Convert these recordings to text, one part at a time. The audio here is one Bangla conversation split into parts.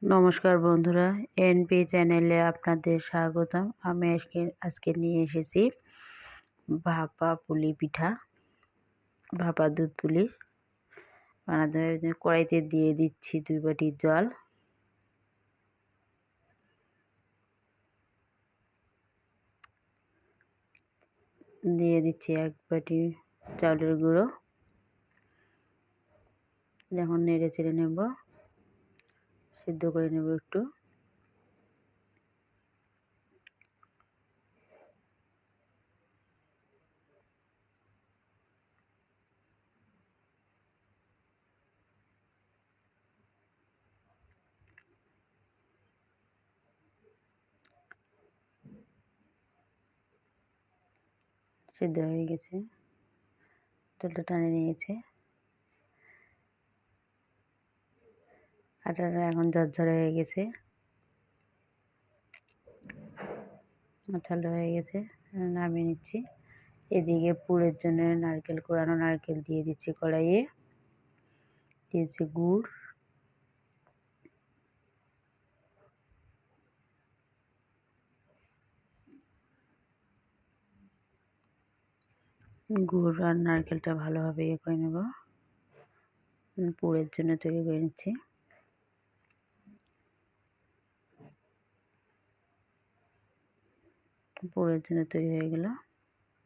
নমস্কার বন্ধুরা, এনপি চ্যানেলে আপনাদের স্বাগতম। আমি আজকে নিয়ে এসেছি ভাপা পুলি পিঠা, ভাপা দুধ পুলি বানাতে হবে। কড়াইতে দিয়ে দিচ্ছি 2 বাটি জল, দিয়ে দিচ্ছি 1 বাটি চাউলের গুঁড়ো। যখন নেড়ে চেড়ে নেব, সিদ্ধ করে নেব একটু। সিদ্ধ হয়ে গেছে, জলটা টানে নিয়েছে। আটাটা এখন ঝরঝরে হয়ে গেছে, আঠালো হয়ে গেছে। নামিয়ে নিচ্ছি। এদিকে পুরের জন্য কোরানো নারকেল দিয়ে দিচ্ছি কড়াইয়ে। দিয়েছি গুড়, গুড় আর নারকেলটা ভালোভাবে করে নেব। পুরের জন্য তৈরি করে নিচ্ছি। পুরের জন্য তৈরি হয়ে গেল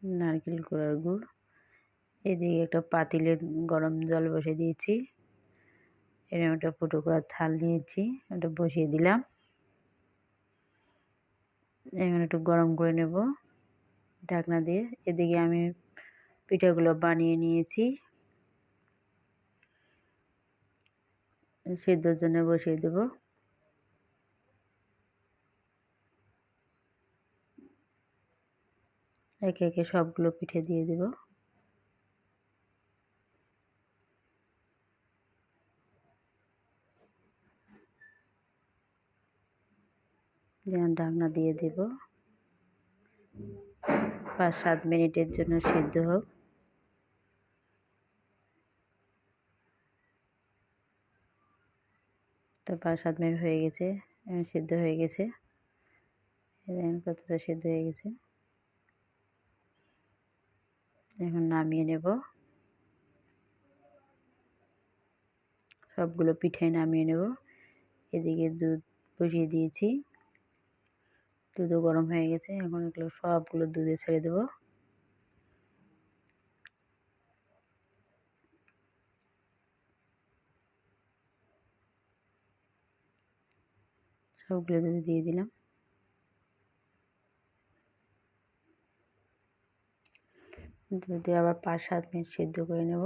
নারকেল কোড়ার গুড়। এদিকে একটা পাতিলে গরম জল বসিয়ে দিয়েছি। এরকম একটা ফুটো করার থাল নিয়েছি, ওটা বসিয়ে দিলাম। এখন একটু গরম করে নেব ঢাকনা দিয়ে। এদিকে আমি পিঠাগুলো বানিয়ে নিয়েছি, সেদ্ধর জন্য বসিয়ে দেব। একে একে সবগুলো পিঠে দিয়ে দেব। যেমন ঢাকনা দিয়ে দেব, 5-7 মিনিটের জন্য সিদ্ধ হোক। তো 5-7 মিনিট হয়ে গেছে, সিদ্ধ হয়ে গেছে। দেখেন কতটা সিদ্ধ হয়ে গেছে। এখন নামিয়ে নেব, সবগুলো পিঠাই নামিয়ে নেব। এদিকে দুধ বসিয়ে দিয়েছি, দুধও গরম হয়ে গেছে। এখন এগুলো সবগুলো দুধে ছেড়ে দেব। সবগুলো দুধে দিয়ে দিলাম। দুধে আবার 5-7 মিনিট সিদ্ধ করে নেব।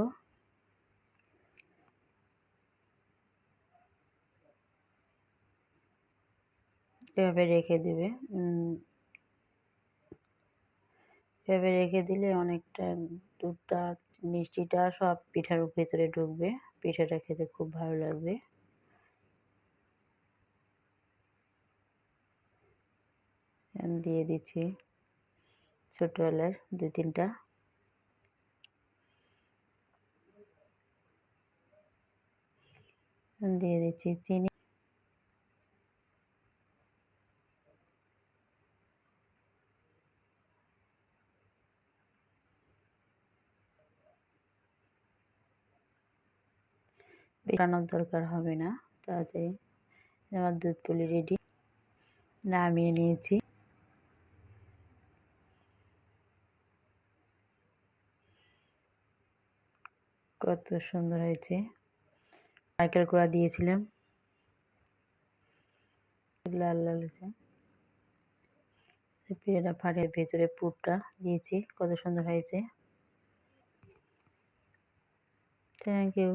এভাবে রেখে দেবে। এভাবে রেখে দিলে অনেকটা দুধটা, মিষ্টিটা সব পিঠার ভেতরে ঢুকবে। পিঠাটা খেতে খুব ভালো লাগবে। দিয়ে দিচ্ছি ছোট এলাচ 2-3টা, দিয়ে দিচ্ছি চিনি। মেশানোর দরকার হবে না, তাড়াতাড়ি আমার দুধ পুলি রেডি। নামিয়ে নিয়েছি। কত সুন্দর হয়েছে। নারকেল কোড়া দিয়েছিলাম, লাল লাল হয়েছে। পিঠাটা ফাটে, ভেতরে পুরটা দিয়েছি, কত সুন্দর হয়েছে। Thank you.